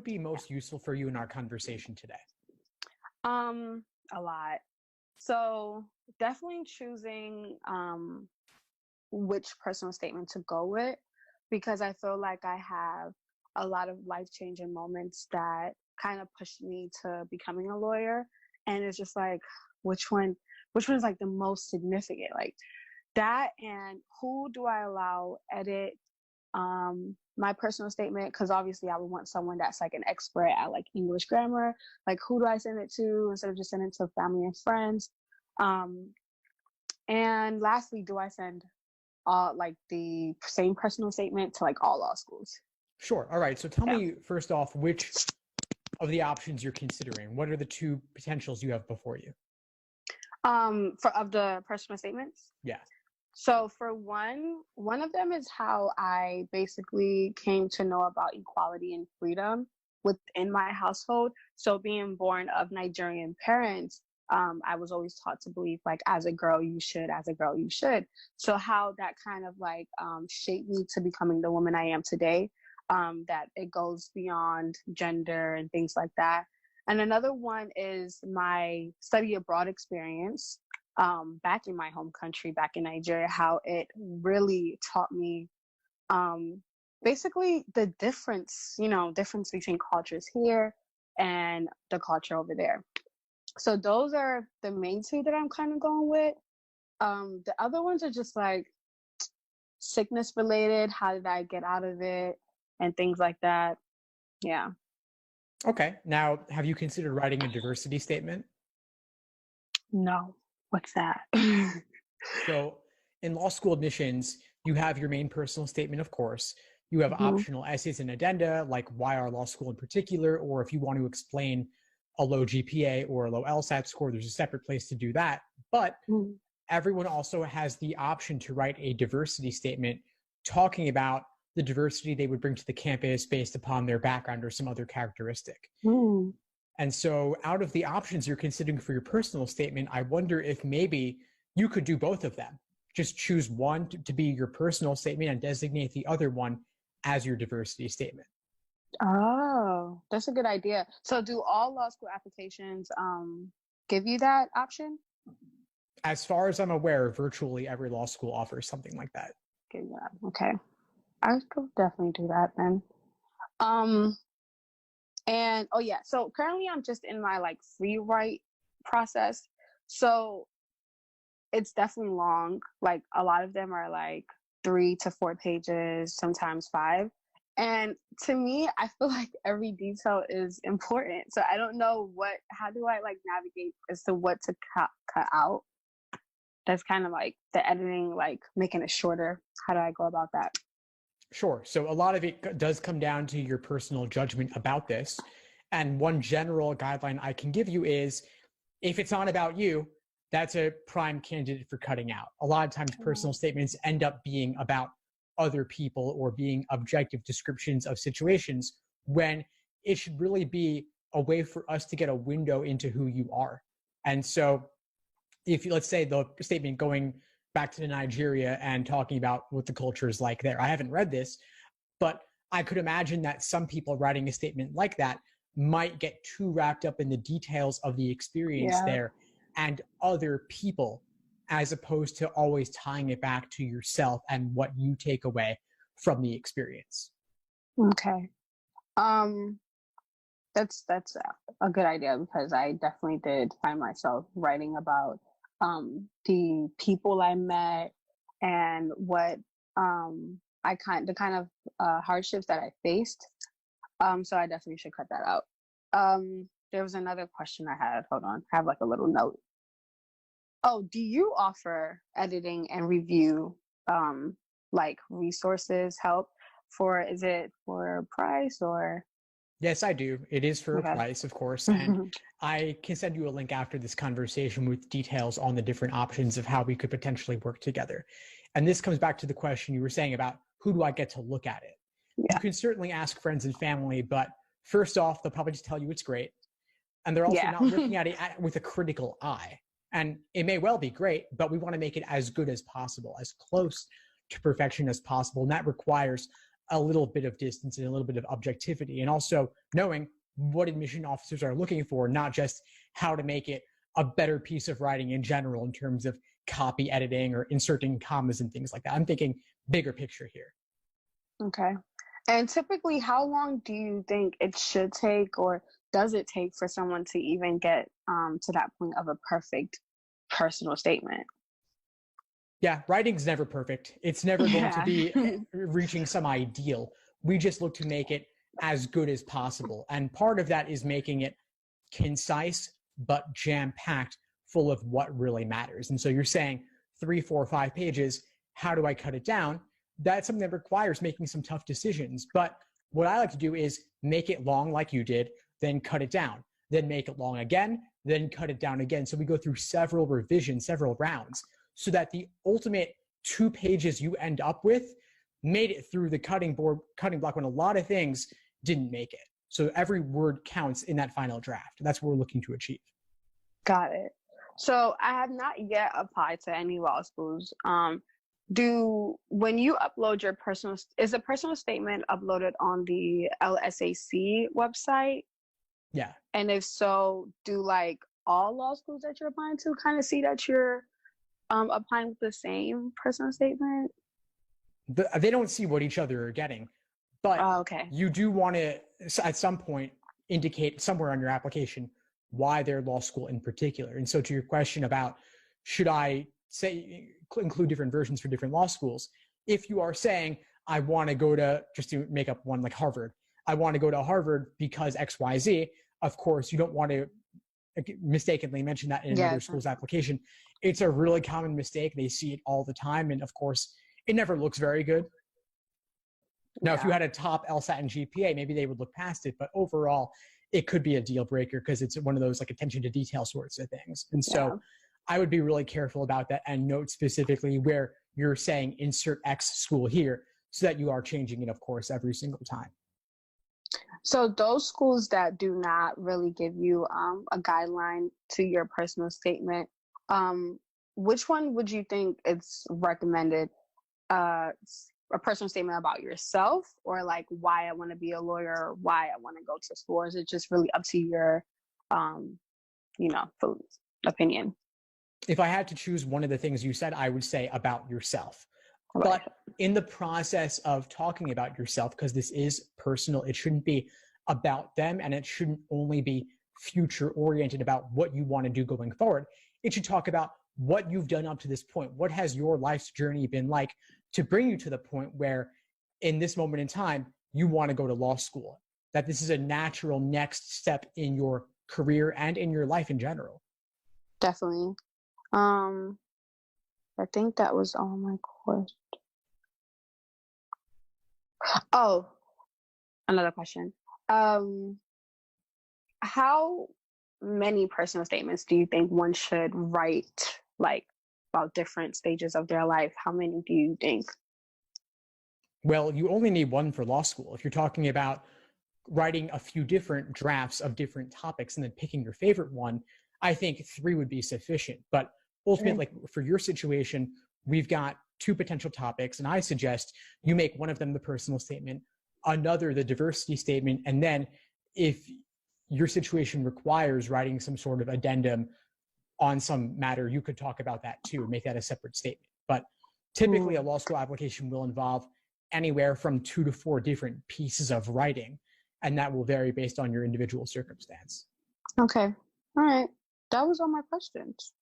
would be most useful for you in our conversation today? A lot. So definitely choosing which personal statement to go with, because I feel like I have a lot of life-changing moments that kind of pushed me to becoming a lawyer. And it's just like, which one is like the most significant? Like that, and who do I allow edit my personal statement? Because obviously I would want someone that's like an expert at like English grammar. Like who do I send it to instead of just sending it to family and friends? And lastly, do I send like the same personal statement to like all law schools? Sure. All right. So tell me first off, which of the options you're considering? What are the two potentials you have before you? Of the personal statements? Yeah. So for one of them is how I basically came to know about equality and freedom within my household. So being born of Nigerian parents, I was always taught to believe like, as a girl, you should, as a girl, you should. So how that kind of like shaped me to becoming the woman I am today, that it goes beyond gender and things like that. And another one is my study abroad experience back in my home country, back in Nigeria, how it really taught me basically the difference between cultures here and the culture over there. So those are the main two that I'm kind of going with. The other ones are just like sickness related. How did I get out of it and things like that? Yeah. Okay. Now, have you considered writing a diversity statement? No. What's that? So in law school admissions, you have your main personal statement, of course. You have optional essays and addenda, like why our law school in particular, or if you want to explain a low GPA or a low LSAT score, there's a separate place to do that. But everyone also has the option to write a diversity statement talking about the diversity they would bring to the campus based upon their background or some other characteristic. And so out of the options you're considering for your personal statement, I wonder if maybe you could do both of them. Just choose one to be your personal statement and designate the other one as your diversity statement. Oh, that's a good idea. So do all law school applications give you that option? As far as I'm aware, virtually every law school offers something like that. Okay. I could definitely do that then. And oh yeah, so currently I'm just in my like free write process. So it's definitely long. Like a lot of them are like 3 to 4 pages, sometimes 5. And to me, I feel like every detail is important. So I don't know how do I like navigate as to what to cut out? That's kind of like the editing, like making it shorter. How do I go about that? Sure. So a lot of it does come down to your personal judgment about this. And one general guideline I can give you is if it's not about you, that's a prime candidate for cutting out. A lot of times personal statements end up being about other people or being objective descriptions of situations when it should really be a way for us to get a window into who you are. And so if let's say the statement going back to Nigeria and talking about what the culture is like there. I haven't read this, but I could imagine that some people writing a statement like that might get too wrapped up in the details of the experience there and other people, as opposed to always tying it back to yourself and what you take away from the experience. Okay. That's a good idea, because I definitely did find myself writing about the people I met and what the kind of hardships that I faced. So I definitely should cut that out. There was another question I had. Hold on, I have like a little note. Oh, do you offer editing and review like resources help is it for a price or? Yes, I do. It is for a price, of course. And I can send you a link after this conversation with details on the different options of how we could potentially work together. And this comes back to the question you were saying about who do I get to look at it? You can certainly ask friends and family, but first off, they'll probably just tell you it's great. And they're also not looking at it with a critical eye. And it may well be great, but we want to make it as good as possible, as close to perfection as possible. And that requires a little bit of distance and a little bit of objectivity, and also knowing what admission officers are looking for, not just how to make it a better piece of writing in general in terms of copy editing or inserting commas and things like that. I'm thinking bigger picture here. Okay. And typically, how long do you think it should take, or does it take, for someone to even get to that point of a perfect personal statement? Yeah, writing's never perfect. It's never going to be reaching some ideal. We just look to make it as good as possible. And part of that is making it concise, but jam-packed full of what really matters. And so you're saying 3, 4, 5 pages, how do I cut it down? That's something that requires making some tough decisions. But what I like to do is make it long like you did, then cut it down, then make it long again, then cut it down again. So we go through several revisions, several rounds, so that the ultimate 2 pages you end up with made it through the cutting block when a lot of things didn't make it. So every word counts in that final draft. That's what we're looking to achieve. Got it. So I have not yet applied to any law schools. When you upload your is a personal statement uploaded on the LSAC website? Yeah. And if so, do like all law schools that you're applying to kind of see that you're applying with the same personal statement? They don't see what each other are getting, but okay. You do want to, at some point, indicate somewhere on your application why their law school in particular. And so to your question about should I say include different versions for different law schools, if you are saying I want to go to, just to make up one like Harvard, I want to go to Harvard because XYZ, of course you don't want to mistakenly mention that in another school's application. It's a really common mistake. They see it all the time, and of course it never looks very good. Now, if you had a top LSAT and GPA, maybe they would look past it, but overall, it could be a deal breaker because it's one of those like attention to detail sorts of things. And so I would be really careful about that and note specifically where you're saying insert X school here so that you are changing it, of course, every single time. So those schools that do not really give you a guideline to your personal statement, which one would you think it's recommended? A personal statement about yourself, or like why I want to be a lawyer, or why I want to go to school? Or is it just really up to your, opinion? If I had to choose one of the things you said, I would say about yourself. Right. But in the process of talking about yourself, because this is personal, it shouldn't be about them, and it shouldn't only be future oriented about what you want to do going forward. It should talk about what you've done up to this point. What has your life's journey been like to bring you to the point where in this moment in time, you want to go to law school, that this is a natural next step in your career and in your life in general. Definitely. I think that was all my questions. Oh, another question. How many personal statements do you think one should write, like about different stages of their life? How many do you think? Well, you only need one for law school. If you're talking about writing a few different drafts of different topics and then picking your favorite one, I think 3 would be sufficient. But ultimately, like for your situation, we've got 2 potential topics, and I suggest you make one of them the personal statement, another the diversity statement, and then if your situation requires writing some sort of addendum on some matter, you could talk about that too, make that a separate statement. But typically a law school application will involve anywhere from 2 to 4 different pieces of writing, and that will vary based on your individual circumstance. Okay. All right. That was all my questions.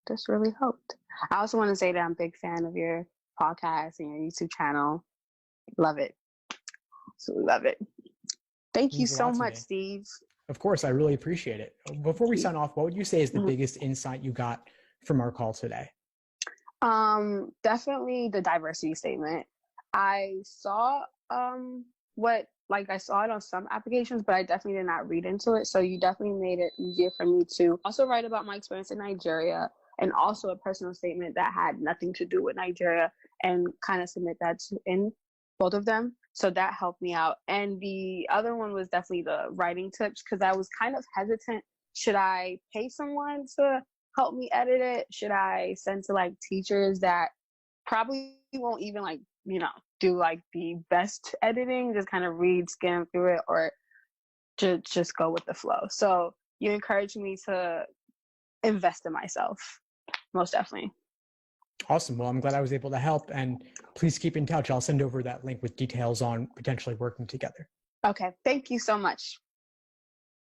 This really helped. I also want to say that I'm a big fan of your podcast and your YouTube channel. Love it. Absolutely love it. Thank you so much, Steve. Of course, I really appreciate it. Before we sign off, what would you say is the biggest insight you got from our call today? Definitely the diversity statement. I saw I saw it on some applications, but I definitely did not read into it. So you definitely made it easier for me to also write about my experience in Nigeria, and also a personal statement that had nothing to do with Nigeria, and kind of submit that in both of them. So that helped me out. And the other one was definitely the writing tips, because I was kind of hesitant. Should I pay someone to help me edit it? Should I send to like teachers that probably won't even do like the best editing, just kind of read, skim through it, or just go with the flow. So you encourage me to invest in myself, most definitely. Awesome. Well, I'm glad I was able to help, and please keep in touch. I'll send over that link with details on potentially working together. Okay. Thank you so much.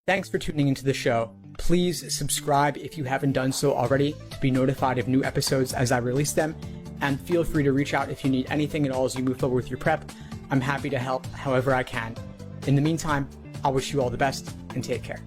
Thanks for tuning into the show. Please subscribe if you haven't done so already to be notified of new episodes as I release them. And feel free to reach out if you need anything at all as you move forward with your prep. I'm happy to help however I can. In the meantime, I'll wish you all the best and take care.